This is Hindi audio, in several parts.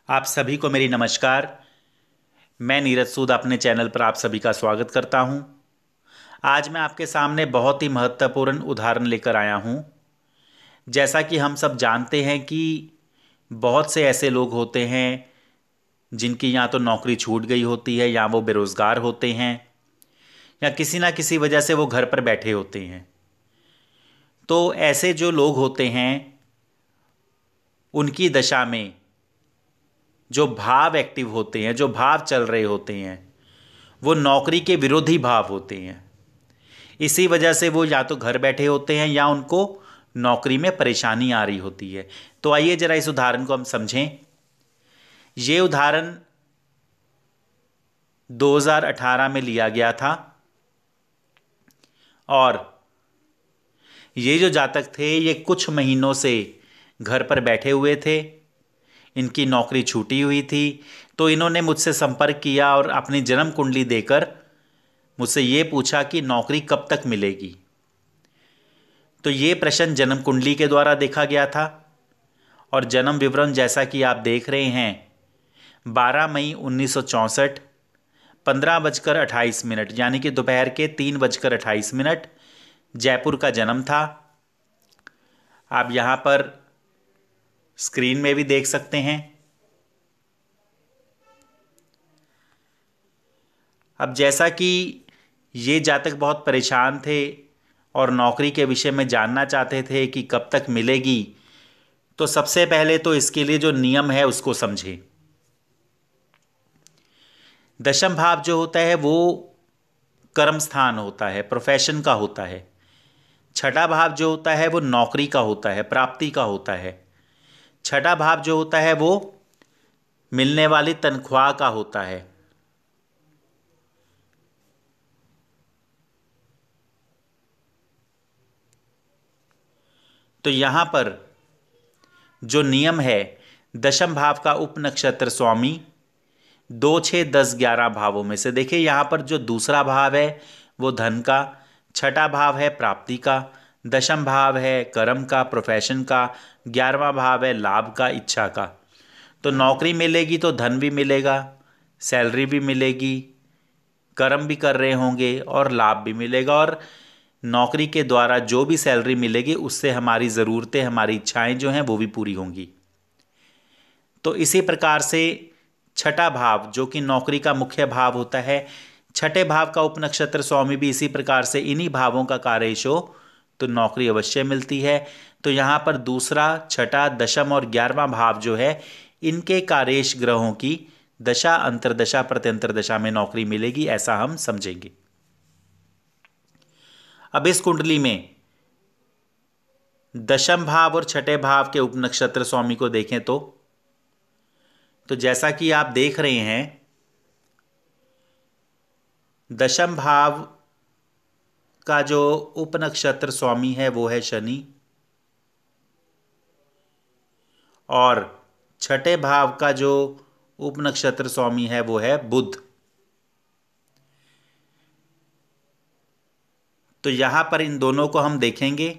आप सभी को मेरी नमस्कार। मैं नीरज सूद अपने चैनल पर आप सभी का स्वागत करता हूं। आज मैं आपके सामने बहुत ही महत्वपूर्ण उदाहरण लेकर आया हूं। जैसा कि हम सब जानते हैं कि बहुत से ऐसे लोग होते हैं जिनकी या तो नौकरी छूट गई होती है या वो बेरोज़गार होते हैं या किसी ना किसी वजह से वो घर पर बैठे होते हैं। तो ऐसे जो लोग होते हैं उनकी दशा में जो भाव एक्टिव होते हैं, जो भाव चल रहे होते हैं, वो नौकरी के विरोधी भाव होते हैं। इसी वजह से वो या तो घर बैठे होते हैं या उनको नौकरी में परेशानी आ रही होती है। तो आइए जरा इस उदाहरण को हम समझें। ये उदाहरण 2018 में लिया गया था और ये जो जातक थे ये कुछ महीनों से घर पर बैठे हुए थे। इनकी नौकरी छूटी हुई थी। तो इन्होंने मुझसे संपर्क किया और अपनी जन्म कुंडली देकर मुझसे ये पूछा कि नौकरी कब तक मिलेगी। तो ये प्रश्न जन्म कुंडली के द्वारा देखा गया था और जन्म विवरण जैसा कि आप देख रहे हैं 12 मई 1964 15:28 यानी कि दोपहर के 3:28 जयपुर का जन्म था। आप यहाँ पर स्क्रीन में भी देख सकते हैं। अब जैसा कि ये जातक बहुत परेशान थे और नौकरी के विषय में जानना चाहते थे कि कब तक मिलेगी, तो सबसे पहले तो इसके लिए जो नियम है उसको समझें। दशम भाव जो होता है वो कर्म स्थान होता है, प्रोफेशन का होता है। छठा भाव जो होता है वो नौकरी का होता है, प्राप्ति का होता है। छठा भाव जो होता है वो मिलने वाली तनख्वाह का होता है। तो यहां पर जो नियम है, दशम भाव का उप नक्षत्र स्वामी 2, 6, 10, 11 भावों में से देखिए यहां पर जो दूसरा भाव है वो धन का, छठा भाव है प्राप्ति का, दशम भाव है कर्म का, प्रोफेशन का, 11वां भाव है लाभ का, इच्छा का। तो नौकरी मिलेगी तो धन भी मिलेगा, सैलरी भी मिलेगी, कर्म भी कर रहे होंगे और लाभ भी मिलेगा। और नौकरी के द्वारा जो भी सैलरी मिलेगी उससे हमारी ज़रूरतें, हमारी इच्छाएं जो हैं वो भी पूरी होंगी। तो इसी प्रकार से छठा भाव जो कि नौकरी का मुख्य भाव होता है, छठे भाव का उपनक्षत्र स्वामी भी इसी प्रकार से इन्हीं भावों का कार्येश हो तो नौकरी अवश्य मिलती है। तो यहाँ पर दूसरा, छठा, दशम और 11वां भाव जो है इनके कार्येश ग्रहों की दशा, अंतरदशा, प्रत्यंतर दशा में नौकरी मिलेगी, ऐसा हम समझेंगे। अब इस कुंडली में दशम भाव और छठे भाव के उपनक्षत्र स्वामी को देखें तो जैसा कि आप देख रहे हैं दशम भाव का जो उपनक्षत्र स्वामी है वो है शनि और छठे भाव का जो उपनक्षत्र स्वामी है वो है बुध। तो यहां पर इन दोनों को हम देखेंगे।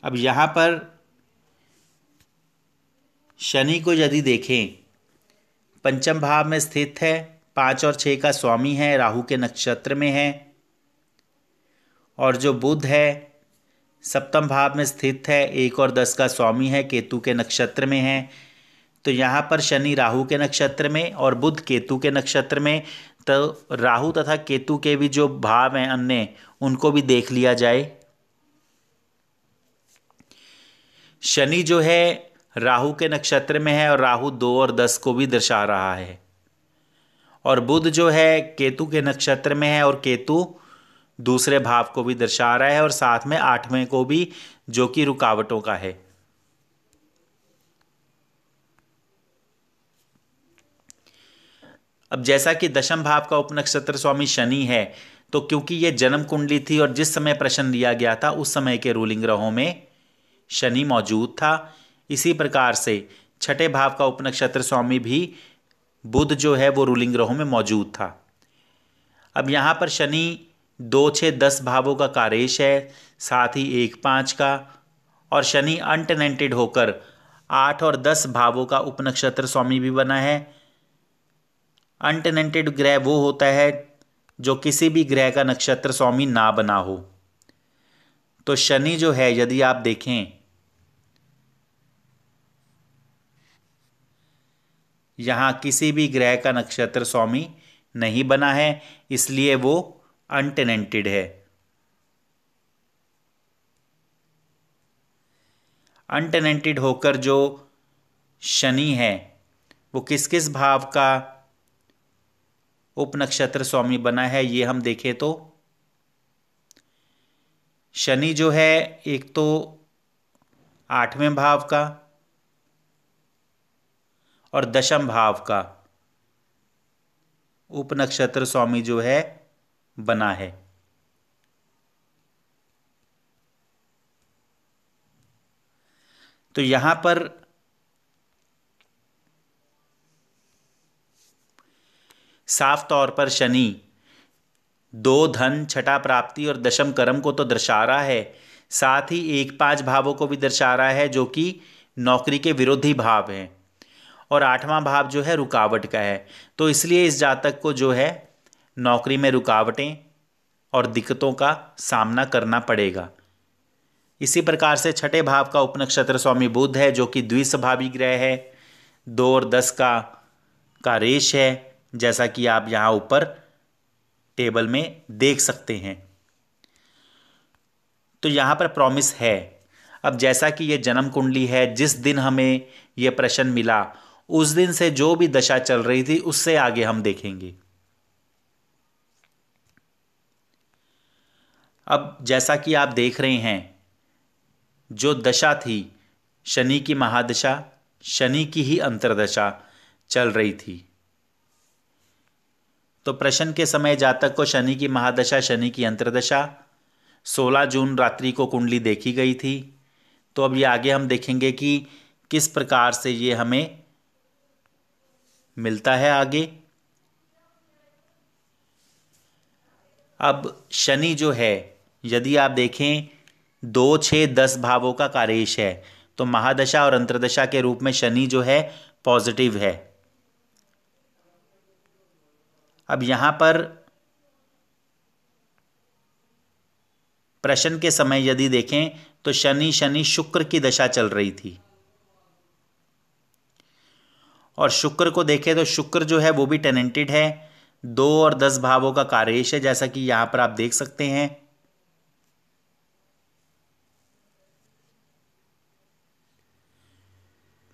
अब यहां पर शनि को यदि देखें, पंचम भाव में स्थित है, 5 और 6 का स्वामी है, राहु के नक्षत्र में है। और जो बुध है सप्तम भाव में स्थित है, 1 और 10 का स्वामी है, केतु के नक्षत्र में है। तो यहाँ पर शनि राहु के नक्षत्र में और बुध केतु के नक्षत्र में। तो राहु तथा केतु के भी जो भाव हैं अन्य, उनको भी देख लिया जाए। शनि जो है राहु के नक्षत्र में है और राहु 2 और 10 को भी दर्शा रहा है। और बुध जो है केतु के नक्षत्र में है और केतु दूसरे भाव को भी दर्शा रहा है और साथ में 8वें को भी, जो कि रुकावटों का है। अब जैसा कि दशम भाव का उपनक्षत्र स्वामी शनि है, तो क्योंकि ये जन्म कुंडली थी और जिस समय प्रश्न लिया गया था उस समय के रूलिंग ग्रहों में शनि मौजूद था, इसी प्रकार से छठे भाव का उपनक्षत्र स्वामी भी बुध जो है वो रूलिंग ग्रहों में मौजूद था। अब यहाँ पर शनि 2, 6, 10 भावों का कारेश है, साथ ही 1, 5 का, और शनि अनटेनेंटेड होकर 8 और 10 भावों का उपनक्षत्र स्वामी भी बना है। अनटेनेंटेड ग्रह वो होता है जो किसी भी ग्रह का नक्षत्र स्वामी ना बना हो। तो शनि जो है, यदि आप देखें यहाँ किसी भी ग्रह का नक्षत्र स्वामी नहीं बना है, इसलिए वो अनटेनेंटेड है। अनटेनेंटेड होकर जो शनि है वो किस किस भाव का उपनक्षत्र स्वामी बना है, ये हम देखें तो शनि जो है एक तो 8वें भाव का और 10म भाव का उपनक्षत्र स्वामी जो है बना है। तो यहां पर साफ तौर पर शनि 2 धन, छठा प्राप्ति और 10म कर्म को तो दर्शा रहा है, साथ ही 1, 5 भावों को भी दर्शा रहा है जो कि नौकरी के विरोधी भाव हैं, और 8वां भाव जो है रुकावट का है। तो इसलिए इस जातक को जो है नौकरी में रुकावटें और दिक्कतों का सामना करना पड़ेगा। इसी प्रकार से छठे भाव का उपनक्षत्र स्वामी बुध है जो कि द्विस्वभावी ग्रह है, 2 और 10 का रेश है, जैसा कि आप यहाँ ऊपर टेबल में देख सकते हैं। तो यहाँ पर प्रॉमिस है। अब जैसा कि ये जन्म कुंडली है, जिस दिन हमें ये प्रश्न मिला उस दिन से जो भी दशा चल रही थी उससे आगे हम देखेंगे। अब जैसा कि आप देख रहे हैं, जो दशा थी शनि की महादशा, शनि की ही अंतर्दशा चल रही थी। तो प्रश्न के समय जातक को शनि की महादशा, शनि की अंतर्दशा 16 जून रात्रि को कुंडली देखी गई थी। तो अब ये आगे हम देखेंगे कि किस प्रकार से ये हमें मिलता है आगे। अब शनि जो है, यदि आप देखें 2, 6, 10 भावों का कारेश है, तो महादशा और अंतर्दशा के रूप में शनि जो है पॉजिटिव है। अब यहां पर प्रश्न के समय यदि देखें तो शनि शुक्र की दशा चल रही थी, और शुक्र को देखें तो शुक्र जो है वो भी टेनेंटेड है, 2 और 10 भावों का कारेश है, जैसा कि यहां पर आप देख सकते हैं।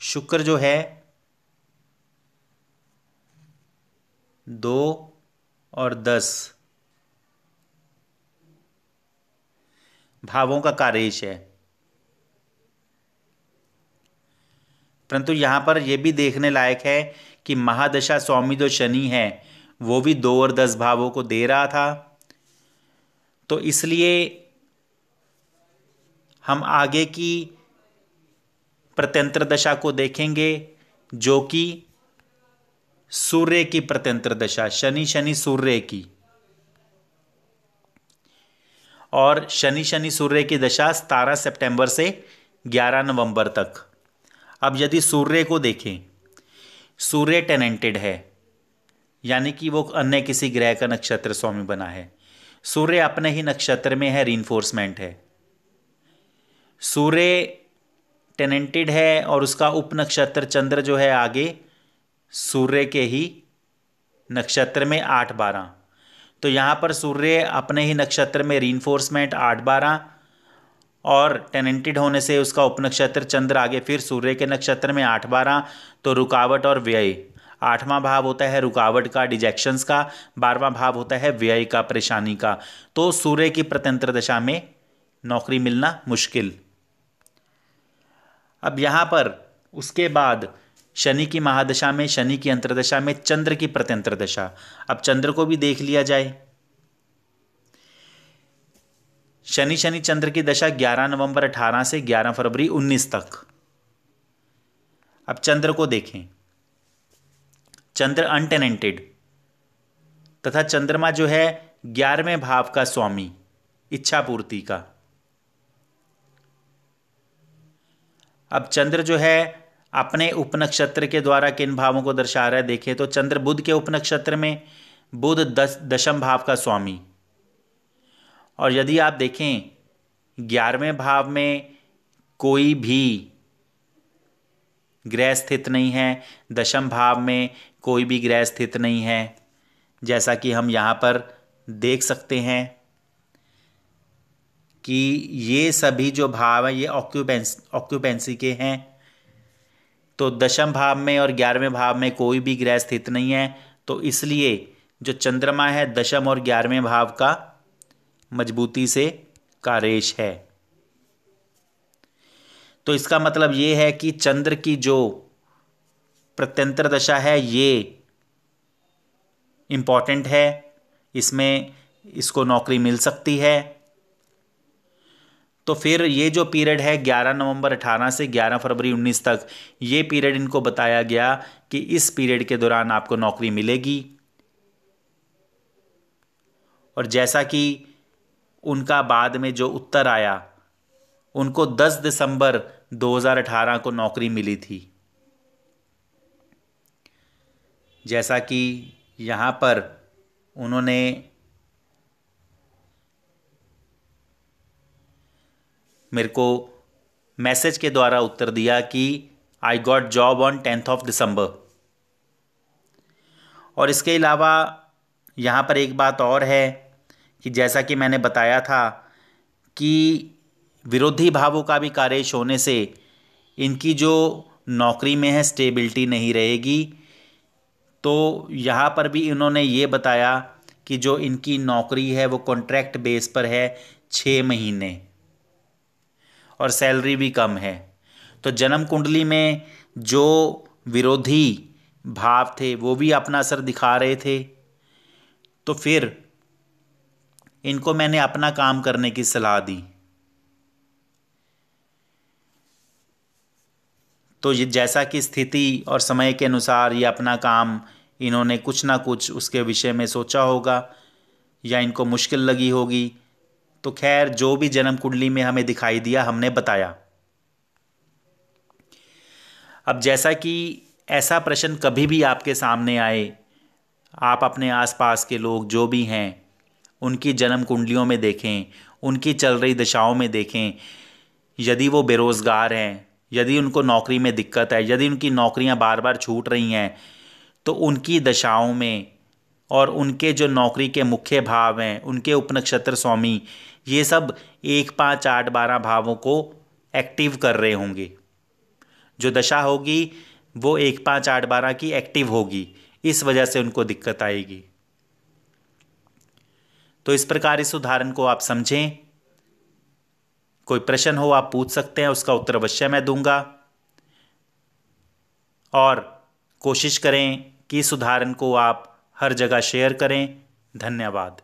शुक्र जो है 2 और 10 भावों का कारेश है, परंतु यहां पर यह भी देखने लायक है कि महादशा स्वामी जो शनि है वो भी 2 और 10 भावों को दे रहा था। तो इसलिए हम आगे की प्रत्यंतर दशा को देखेंगे जो कि सूर्य की प्रत्यंतर दशा, शनि सूर्य की, और शनि सूर्य की दशा 17 सितंबर से 11 नवंबर तक। अब यदि सूर्य को देखें, सूर्य टेनेंटेड है, यानी कि वो अन्य किसी ग्रह का नक्षत्र स्वामी बना है। सूर्य अपने ही नक्षत्र में है, रीइंफोर्समेंट है। सूर्य टेनेंटेड है और उसका उपनक्षत्र चंद्र जो है आगे सूर्य के ही नक्षत्र में 8, 12। तो यहाँ पर सूर्य अपने ही नक्षत्र में रीइंफोर्समेंट 8, 12, और टेनेंटेड होने से उसका उपनक्षत्र चंद्र आगे फिर सूर्य के नक्षत्र में 8, 12। तो रुकावट और व्यय, 8वां भाव होता है रुकावट का, डिजेक्शंस का, 12वां भाव होता है व्यय का, परेशानी का। तो सूर्य की प्रत्यंतर दशा में नौकरी मिलना मुश्किल। अब यहाँ पर उसके बाद शनि की महादशा में, शनि की अंतर्दशा में चंद्र की प्रत्यंतर दशा। अब चंद्र को भी देख लिया जाए। शनि चंद्र की दशा 11 नवंबर 18 से 11 फरवरी 19 तक। अब चंद्र को देखें, चंद्र अनटेनेंटेड तथा चंद्रमा जो है 11वें भाव का स्वामी, इच्छा पूर्ति का। अब चंद्र जो है अपने उपनक्षत्र के द्वारा किन भावों को दर्शा रहा है देखें तो चंद्र बुध के उपनक्षत्र में, बुध दशम भाव का स्वामी। और यदि आप देखें 11वें भाव में कोई भी ग्रह स्थित नहीं है, दशम भाव में कोई भी ग्रह स्थित नहीं है, जैसा कि हम यहाँ पर देख सकते हैं कि ये सभी जो भाव हैं ये ऑक्यूपेंसी के हैं। तो दशम भाव में और 11वें भाव में कोई भी ग्रह स्थित नहीं है, तो इसलिए जो चंद्रमा है दशम और 11वें भाव का मजबूती से कारेश है। तो इसका मतलब ये है कि चंद्र की जो प्रत्यंतर दशा है ये इम्पॉर्टेंट है, इसमें इसको नौकरी मिल सकती है। तो फिर ये जो पीरियड है 11 नवंबर 18 से 11 फरवरी 19 तक, ये पीरियड इनको बताया गया कि इस पीरियड के दौरान आपको नौकरी मिलेगी। और जैसा कि उनका बाद में जो उत्तर आया, उनको 10 दिसंबर 2018 को नौकरी मिली थी। जैसा कि यहाँ पर उन्होंने मेरे को मैसेज के द्वारा उत्तर दिया कि आई गॉट जॉब ऑन 10 दिसंबर। और इसके अलावा यहाँ पर एक बात और है कि जैसा कि मैंने बताया था कि विरोधी भावों का भी कारेश होने से इनकी जो नौकरी में है स्टेबिलिटी नहीं रहेगी। तो यहाँ पर भी इन्होंने ये बताया कि जो इनकी नौकरी है वो कॉन्ट्रैक्ट बेस पर है 6 महीने और सैलरी भी कम है। तो जन्म कुंडली में जो विरोधी भाव थे वो भी अपना असर दिखा रहे थे। तो फिर इनको मैंने अपना काम करने की सलाह दी। तो ये जैसा कि स्थिति और समय के अनुसार ये अपना काम इन्होंने कुछ ना कुछ उसके विषय में सोचा होगा या इनको मुश्किल लगी होगी। तो खैर जो भी जन्म कुंडली में हमें दिखाई दिया हमने बताया। अब जैसा कि ऐसा प्रश्न कभी भी आपके सामने आए, आप अपने आसपास के लोग जो भी हैं उनकी जन्म कुंडलियों में देखें, उनकी चल रही दशाओं में देखें। यदि वो बेरोज़गार हैं, यदि उनको नौकरी में दिक्कत है, यदि उनकी नौकरियां बार बार छूट रही हैं, तो उनकी दशाओं में और उनके जो नौकरी के मुख्य भाव हैं, उनके उपनक्षत्र स्वामी, ये सब 1, 5, 8, 12 भावों को एक्टिव कर रहे होंगे। जो दशा होगी वो 1, 5, 8, 12 की एक्टिव होगी, इस वजह से उनको दिक्कत आएगी। तो इस प्रकार इस उदाहरण को आप समझें। कोई प्रश्न हो आप पूछ सकते हैं, उसका उत्तर अवश्य मैं दूंगा। और कोशिश करें कि इस उदाहरण को आप हर जगह शेयर करें। धन्यवाद।